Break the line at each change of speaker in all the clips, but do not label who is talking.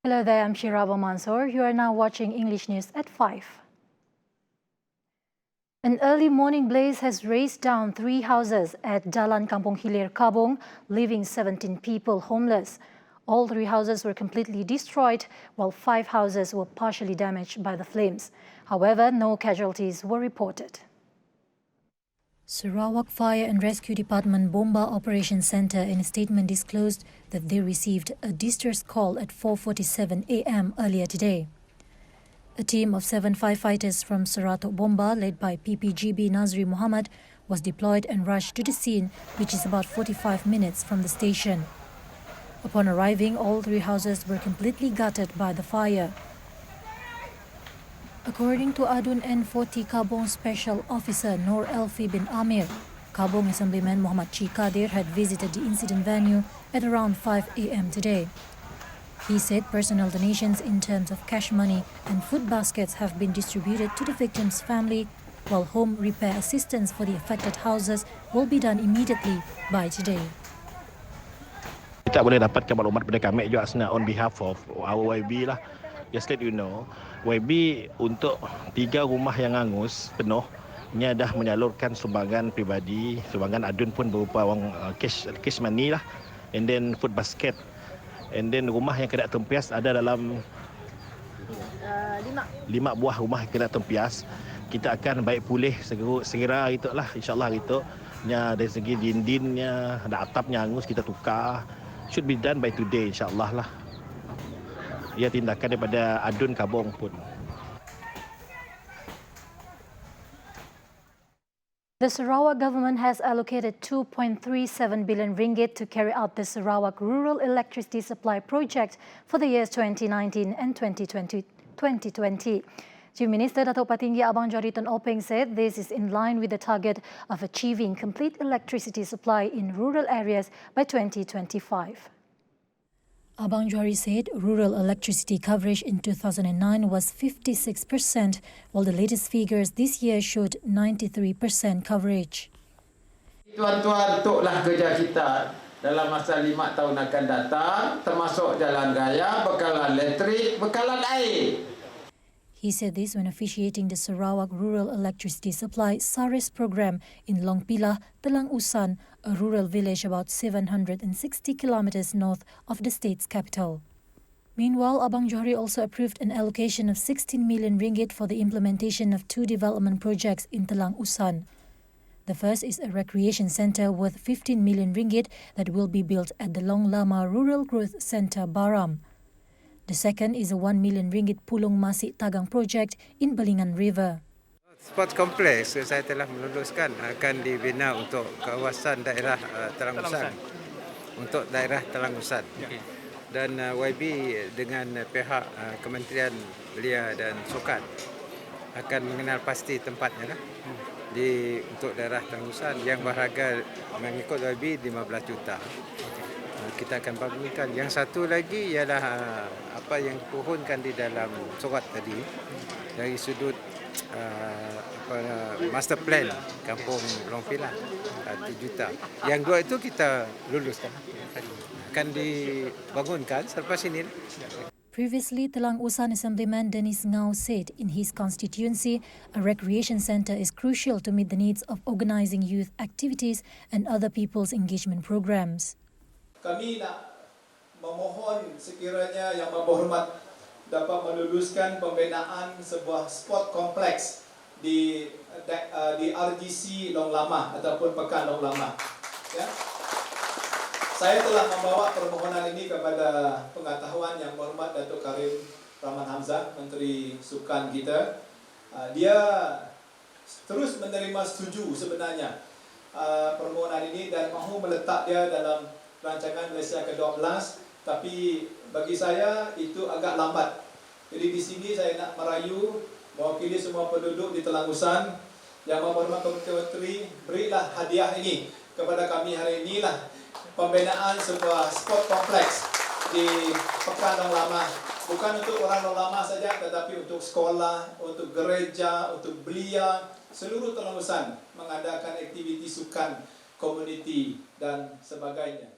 Hello there, I'm Shirava Mansoor. You are now watching English News at 5. An early morning blaze has razed down 3 houses at Jalan Kampung Hilir, Kabong, leaving 17 people homeless. All 3 houses were completely destroyed, while 5 houses were partially damaged by the flames. However, no casualties were reported. Sarawak Fire and Rescue Department Bomba Operations Centre in a statement disclosed that they received a distress call at 4:47 a.m. earlier today. A team of 7 firefighters from Seratok Bomba, led by PPGB Nazri Muhammad, was deployed and rushed to the scene, which is about 45 minutes from the station. Upon arriving, all 3 houses were completely gutted by the fire. According to Adun N40 Kabong Special Officer Noor Elfi bin Amir, Kabong Assemblyman Muhammad Chikadir had visited the incident venue at around 5 a.m. today. He said personal donations in terms of cash money and food baskets have been distributed to the victim's family, while home repair assistance for the affected houses will be done immediately by today.
Kita boleh dapatkan maklumat pada kami juga sebenarnya on behalf of our YB lah. Just let you know, YB untuk 3 rumah yang hangus penuh, ini dah menyalurkan sumbangan pribadi, sumbangan adun pun berupa wang cash money lah, and then food basket, and then rumah yang kena tempias ada dalam 5 buah rumah yang kena tempias. Kita akan baik pulih segera gitulah, insyaallah gitu. Nya dari segi dindingnya, ada atapnya hangus kita tukar. Should be done by today insyaallah lah. Ia tindakan daripada adun Kabong pun.
The Sarawak government has allocated 2.37 billion ringgit to carry out the Sarawak Rural Electricity Supply Project for the years 2019 and 2020. Chief Minister Datuk Patinggi Abang Johari Tun Openg said this is in line with the target of achieving complete electricity supply in rural areas by 2025. Abang Johari said rural electricity coverage in 2009 was 56%, while the latest figures this year showed 93% coverage.
Tuan-tuan, untuklah kerja kita dalam masa 5 tahun akan datang, termasuk jalan raya, bekalan elektrik, bekalan air.
He said this when officiating the Sarawak Rural Electricity Supply SARIS program in Long Pilah, Telang Usan, a rural village about 760 kilometers north of the state's capital. Meanwhile, Abang Johari also approved an allocation of 16 million ringgit for the implementation of 2 development projects in Telang Usan. The first is a recreation centre worth 15 million ringgit that will be built at the Long Lama Rural Growth Centre, Baram. The second is a 1 million ringgit Pulong Masik Tagang project in Belingan River.
Sport kompleks saya telah meluluskan akan dibina untuk kawasan daerah Telang Usan. Untuk daerah Telang Usan. Dan YB dengan pihak Kementerian Belia dan Sukan akan mengenal pasti tempatnya lah. Untuk daerah Telang Usan yang berharga mengikut YB 15 juta. Kita akan bangunkan. Yang satu lagi ialah apa yang dipohonkan di dalam surat tadi dari sudut master plan Kampung Long Pilah 7 juta. Yang 2 itu kita luluskan. Akan dibangunkan selepas ini.
Previously, Telang Usan Assemblyman Dennis Ngau said in his constituency, a recreation centre is crucial to meet the needs of organising youth activities and other people's engagement programs.
Kami nak memohon sekiranya Yang Berhormat dapat meluluskan pembinaan sebuah sport kompleks di RGC Long Lama ataupun Pekan Long Lama. Ya. Saya telah membawa permohonan ini kepada pengetahuan Yang Berhormat Datuk Karim Rahman Hamzah, Menteri Sukan kita. Dia terus menerima setuju sebenarnya permohonan ini dan mahu meletak dia dalam rancangan Malaysia ke-12, tapi bagi saya itu agak lambat. Jadi di sini saya nak merayu mewakili semua penduduk di Telang Usan, Yang Berhormat Menteri, berilah hadiah ini kepada kami hari inilah pembinaan sebuah sport kompleks di Pekan Long Lama Bukan untuk orang ulama saja, tetapi untuk sekolah, untuk gereja, untuk belia, seluruh Telangusan mengadakan aktiviti sukan komuniti dan sebagainya.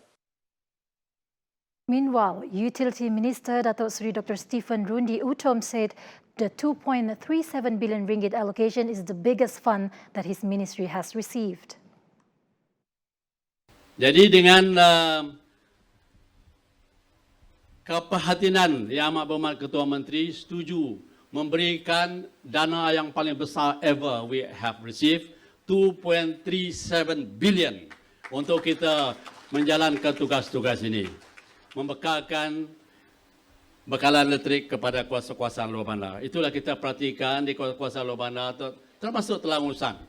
Meanwhile, Utility Minister Datuk Seri Dr. Stephen Rundi Utom said the 2.37 billion ringgit allocation is the biggest fund that his ministry has received.
Jadi dengan keprihatinan Yang Amat Berhormat Ketua Menteri setuju memberikan dana yang paling besar ever we have received, 2.37 billion untuk kita menjalankan tugas-tugas ini. Membekalkan bekalan elektrik kepada kuasa-kuasaan luar bandar. Itulah kita perhatikan di kuasa-kuasaan luar bandar, termasuk Telangusan.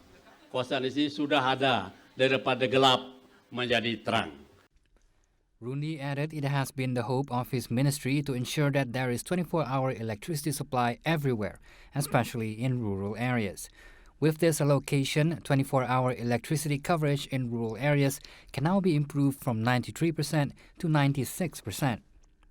Kuasaan ini sudah ada daripada gelap menjadi terang.
Rundi added it has been the hope of his ministry to ensure that there is 24-hour electricity supply everywhere, especially in rural areas. With this allocation, 24-hour electricity coverage in rural areas can now be improved from 93% to 96%.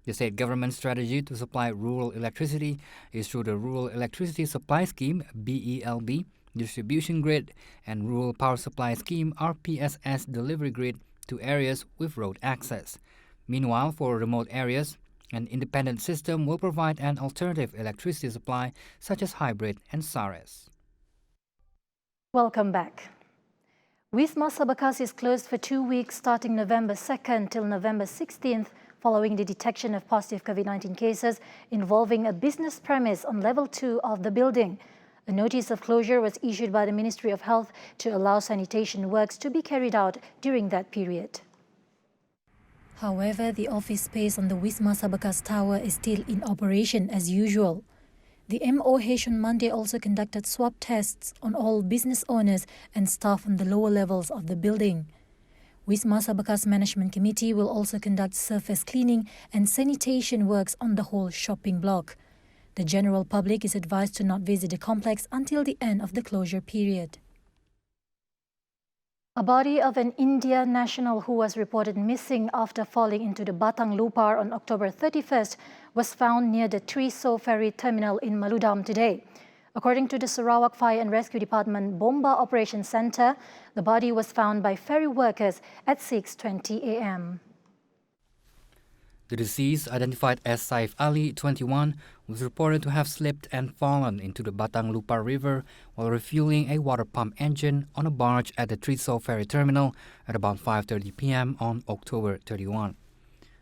The state government's strategy to supply rural electricity is through the Rural Electricity Supply Scheme, BELB, Distribution Grid, and Rural Power Supply Scheme, RPSS Delivery Grid, to areas with road access. Meanwhile, for remote areas, an independent system will provide an alternative electricity supply, such as hybrid and SARES.
Welcome back. Wisma Sabakas is closed for 2 weeks starting November 2nd till November 16th following the detection of positive COVID-19 cases involving a business premise on level 2 of the building. A notice of closure was issued by the Ministry of Health to allow sanitation works to be carried out during that period. However, the office space on the Wisma Sabakas Tower is still in operation as usual. The MOH on Monday also conducted swab tests on all business owners and staff on the lower levels of the building. Wisma Sabakas Management Committee will also conduct surface cleaning and sanitation works on the whole shopping block. The general public is advised to not visit the complex until the end of the closure period. A body of an Indian national who was reported missing after falling into the Batang Lupar on October 31st was found near the Triso ferry terminal in Maludam today. According to the Sarawak Fire and Rescue Department Bomba Operations Centre, the body was found by ferry workers at 6:20 a.m.
The deceased, identified as Saif Ali, 21, was reported to have slipped and fallen into the Batang Lupar River while refueling a water pump engine on a barge at the Triso ferry terminal at about 5:30 p.m. on October 31.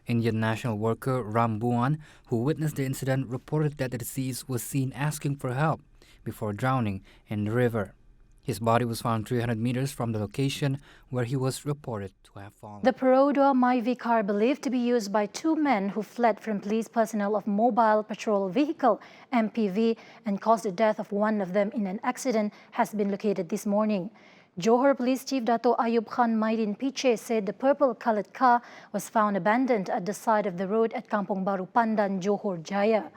Indian national worker Ram Buan, who witnessed the incident, reported that the deceased was seen asking for help before drowning in the river. His body was found 300 meters from the location where he was reported to have fallen.
The Perodua Myvi car believed to be used by two men who fled from police personnel of Mobile Patrol Vehicle, MPV, and caused the death of one of them in an accident has been located this morning. Johor Police Chief Dato Ayub Khan Maidin Piche said the purple-coloured car was found abandoned at the side of the road at Kampung Baru Pandan, Johor Jaya.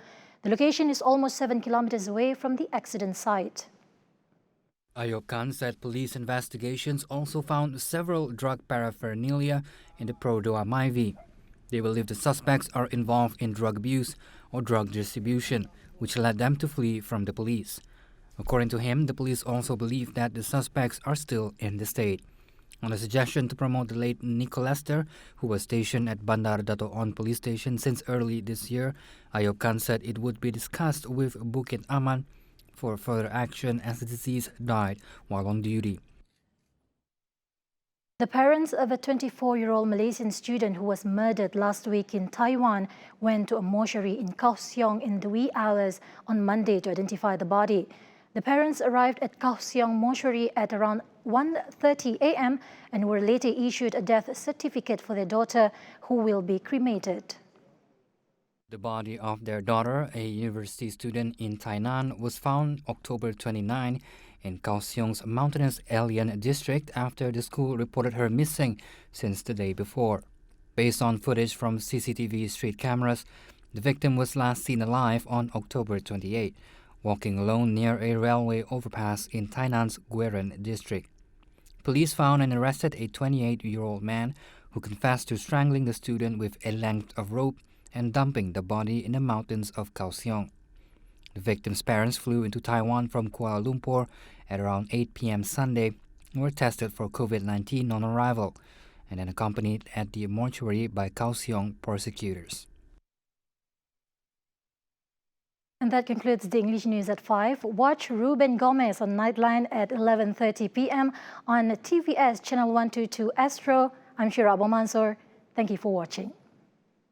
The location is almost 7 kilometers away from the accident site.
Ayub Khan said police investigations also found several drug paraphernalia in the Perodua Myvi. They believe the suspects are involved in drug abuse or drug distribution, which led them to flee from the police. According to him, the police also believe that the suspects are still in the state. On a suggestion to promote the late Nico Lester, who was stationed at Bandar Dato' On police station since early this year, Ayub Khan said it would be discussed with Bukit Aman for further action as the deceased died while on duty.
The parents of a 24-year-old Malaysian student who was murdered last week in Taiwan went to a mortuary in Kaohsiung in the wee hours on Monday to identify the body. The parents arrived at Kaohsiung mortuary at around 1:30 a.m. and were later issued a death certificate for their daughter, who will be cremated.
The body of their daughter, a university student in Tainan, was found October 29 in Kaohsiung's mountainous Elian district after the school reported her missing since the day before. Based on footage from CCTV street cameras, the victim was last seen alive on October 28, walking alone near a railway overpass in Tainan's Gueren district. Police found and arrested a 28-year-old man who confessed to strangling the student with a length of rope and dumping the body in the mountains of Kaohsiung. The victim's parents flew into Taiwan from Kuala Lumpur at around 8 p.m. Sunday and were tested for COVID-19 on arrival and then accompanied at the mortuary by Kaohsiung prosecutors.
And that concludes the English News at 5. Watch Ruben Gomez on Nightline at 11:30 p.m. on TVS Channel 122 Astro. I'm Shira Abu Mansour. Thank you for watching.